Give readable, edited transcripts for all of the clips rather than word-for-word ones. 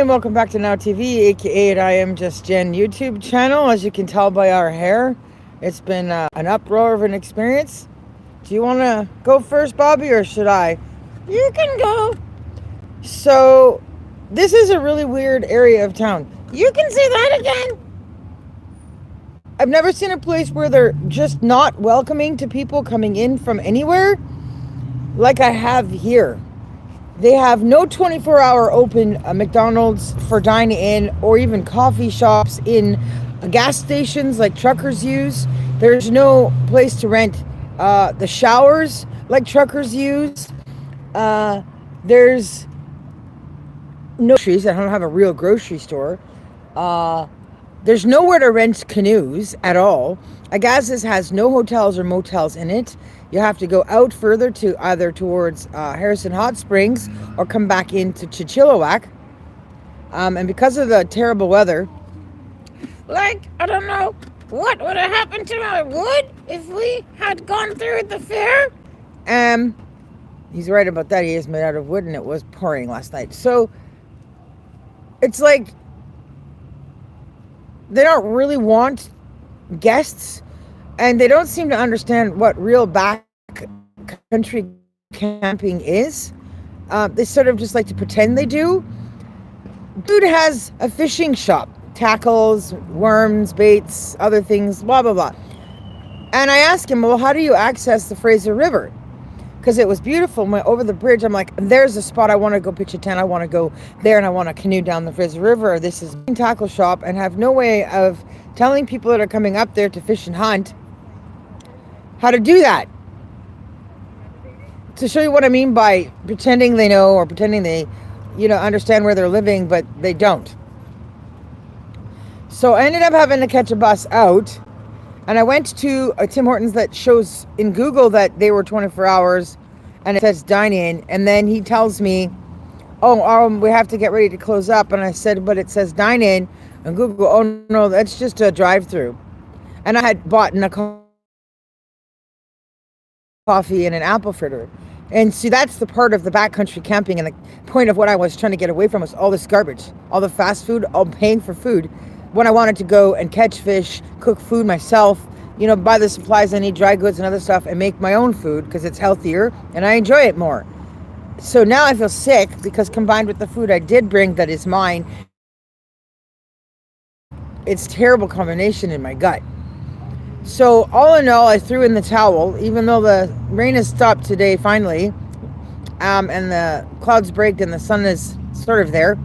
and welcome back to Now TV, aka I Am Just Jen YouTube channel. As you can tell by our hair, it's been an uproar of an experience. Do you want to go first, Bobby, or should I? You can go. So, this is a really weird area of town. You can say that again. I've never seen a place where they're just not welcoming to people coming in from anywhere like I have here. They have no 24-hour open McDonald's for dining in or even coffee shops in gas stations like truckers use. There's no place to rent the showers like truckers use. There's no groceries. I don't have a real grocery store. There's nowhere to rent canoes at all. Agassiz has no hotels or motels in it. You have to go out further to either towards Harrison Hot Springs or come back into Chilliwack. And because of the terrible weather, I don't know, what would have happened to my wood if we had gone through at the fair? He's right about that. He is made out of wood and it was pouring last night. So it's like they don't really want guests, and they don't seem to understand what real backcountry camping is. They sort of just like to pretend they do. Dude has a fishing shop, tackles, worms, baits, other things, blah, blah, blah. And I asked him, well, how do you access the Fraser River? Because it was beautiful. Went over the bridge. I'm like, there's a spot I want to go pitch a tent. I want to go there and I want to canoe down the Fraser River. This is a tackle shop, and have no way of telling people that are coming up there to fish and hunt how to do that. To show you what I mean by pretending they know or pretending they, understand where they're living, but they don't. So I ended up having to catch a bus out. And I went to a Tim Hortons that shows in Google that they were 24 hours and it says dine in. And then he tells me, we have to get ready to close up. And I said, but it says dine in. And Google, oh no, that's just a drive through. And I had bought a coffee and an apple fritter. And see, that's the part of the backcountry camping. And the point of what I was trying to get away from was all this garbage, all the fast food, all paying for food. When I wanted to go and catch fish, cook food myself, buy the supplies I need, dry goods and other stuff, and make my own food because it's healthier and I enjoy it more. So now I feel sick because combined with the food I did bring that is mine, it's a terrible combination in my gut. So all in all, I threw in the towel, even though the rain has stopped today finally, and the clouds break and the sun is sort of there.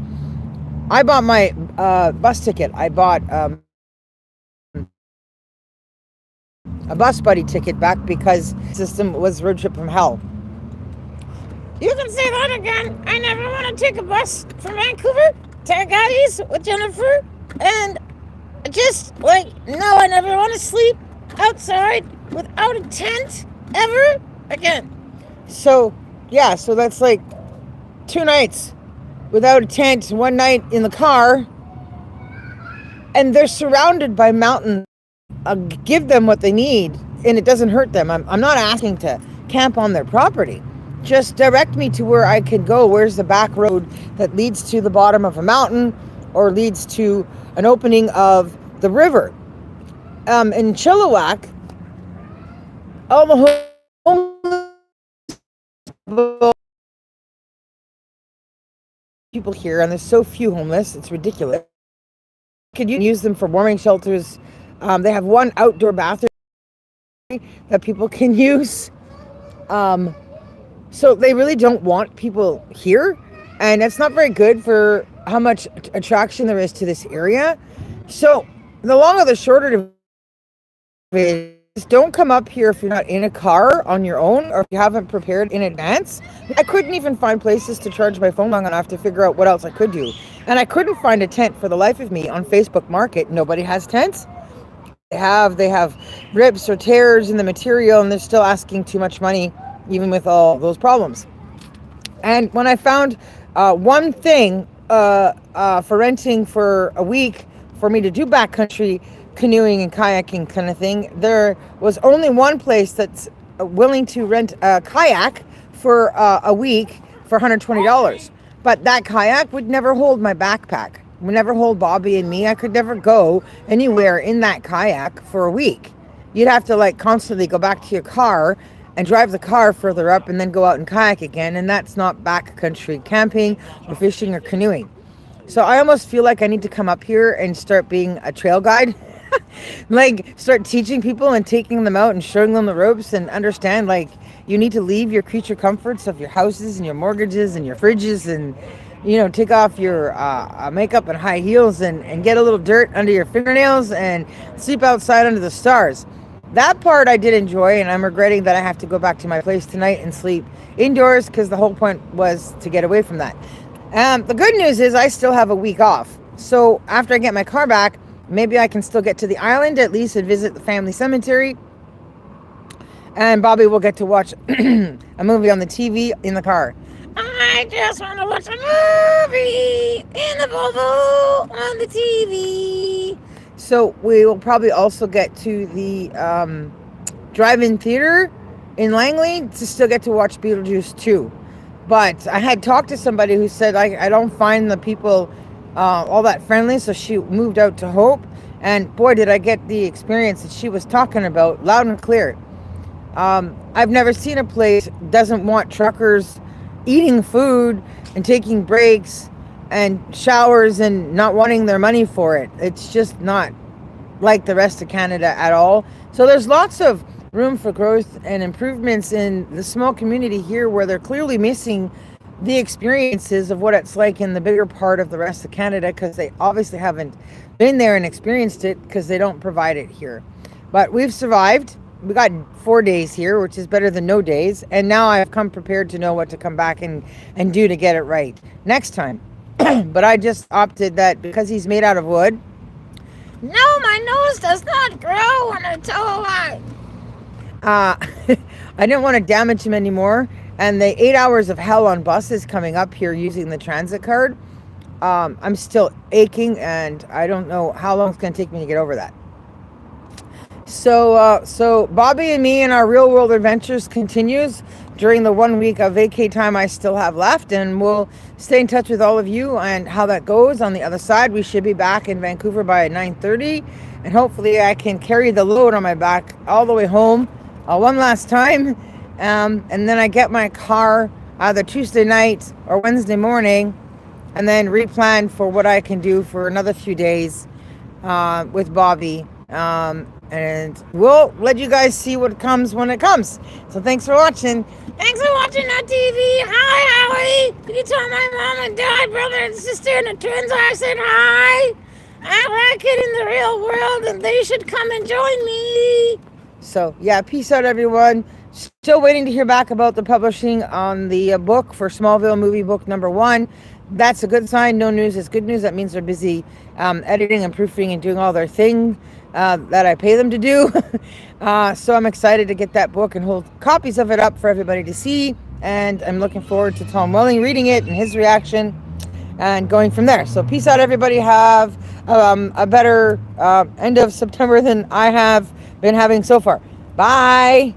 I bought my bus ticket. I bought a bus buddy ticket back because the system was road trip from hell. You can say that again. I never want to take a bus from Vancouver to Agassiz with Jennifer. And I never want to sleep outside without a tent ever again. So that's like 2 nights without a tent, 1 night in the car, and they're surrounded by mountains. I'll give them what they need, and it doesn't hurt them. I'm not asking to camp on their property. Just direct me to where I can go. Where's the back road that leads to the bottom of a mountain or leads to an opening of the river? In Chilliwack, all the homeless people here, and there's so few homeless, it's ridiculous. Could you use them for warming shelters? They have one outdoor bathroom that people can use. So they really don't want people here, and it's not very good for how much attraction there is to this area. So the long or the shorter of it is, don't come up here if you're not in a car on your own or if you haven't prepared in advance. I couldn't even find places to charge my phone long enough to figure out what else I could do. And I couldn't find a tent for the life of me on Facebook Market. Nobody has tents. They have rips or tears in the material, and they're still asking too much money, even with all those problems. And when I found one thing for renting for a week for me to do backcountry canoeing and kayaking kind of thing, there was only one place that's willing to rent a kayak for a week for $120. But that kayak would never hold my backpack. Would never hold Bobby and me. I could never go anywhere in that kayak for a week. You'd have to like constantly go back to your car and drive the car further up and then go out and kayak again. And that's not backcountry camping or fishing or canoeing. So I almost feel like I need to come up here and start being a trail guide. Like start teaching people and taking them out and showing them the ropes and understand like you need to leave your creature comforts of your houses and your mortgages and your fridges and take off your makeup and high heels and get a little dirt under your fingernails and sleep outside under the stars. That part I did enjoy, and I'm regretting that I have to go back to my place tonight and sleep indoors because the whole point was to get away from that. The good news is I still have a week off. So after I get my car back, maybe I can still get to the island at least and visit the family cemetery. And Bobby will get to watch a movie on the TV in the car. I just want to watch a movie in the Volvo on the TV. So we will probably also get to the drive-in theater in Langley to still get to watch Beetlejuice 2. But I had talked to somebody who said I don't find the people all that friendly, so she moved out to Hope. And boy, did I get the experience that she was talking about loud and clear. I've never seen a place doesn't want truckers eating food and taking breaks and showers and not wanting their money for it. It's just not like the rest of Canada at all. So there's lots of room for growth and improvements in the small community here where they're clearly missing the experiences of what it's like in the bigger part of the rest of Canada because they obviously haven't been there and experienced it because they don't provide it here. But we've survived. We got 4 days here, which is better than no days. And now I've come prepared to know what to come back and do to get it right next time. But I just opted that because he's made out of wood. No, my nose does not grow on a toe line. I didn't want to damage him anymore. And the 8 hours of hell on buses coming up here using the transit card, I'm still aching and I don't know how long it's going to take me to get over that. So Bobby and me and our real world adventures continues during the 1 week of vacay time I still have left, and we'll stay in touch with all of you and how that goes on the other side. We should be back in Vancouver by 9:30, and hopefully I can carry the load on my back all the way home one last time, and then I get my car either Tuesday night or Wednesday morning, and then replan for what I can do for another few days with Bobby. And we'll let you guys see what comes when it comes. So thanks for watching. Thanks for watching our TV. Hi, Howie. Can you tell my mom and dad, brother and sister and the twins I said hi? I like it in the real world and they should come and join me. So, yeah, peace out, everyone. Still waiting to hear back about the publishing on the book for Smallville movie book number 1. That's a good sign. No news is good news. That means they're busy editing and proofing and doing all their thing that I pay them to do. So I'm excited to get that book and hold copies of it up for everybody to see. And I'm looking forward to Tom Welling reading it and his reaction and going from there. So peace out, everybody. Have a better end of September than I have been having so far. Bye.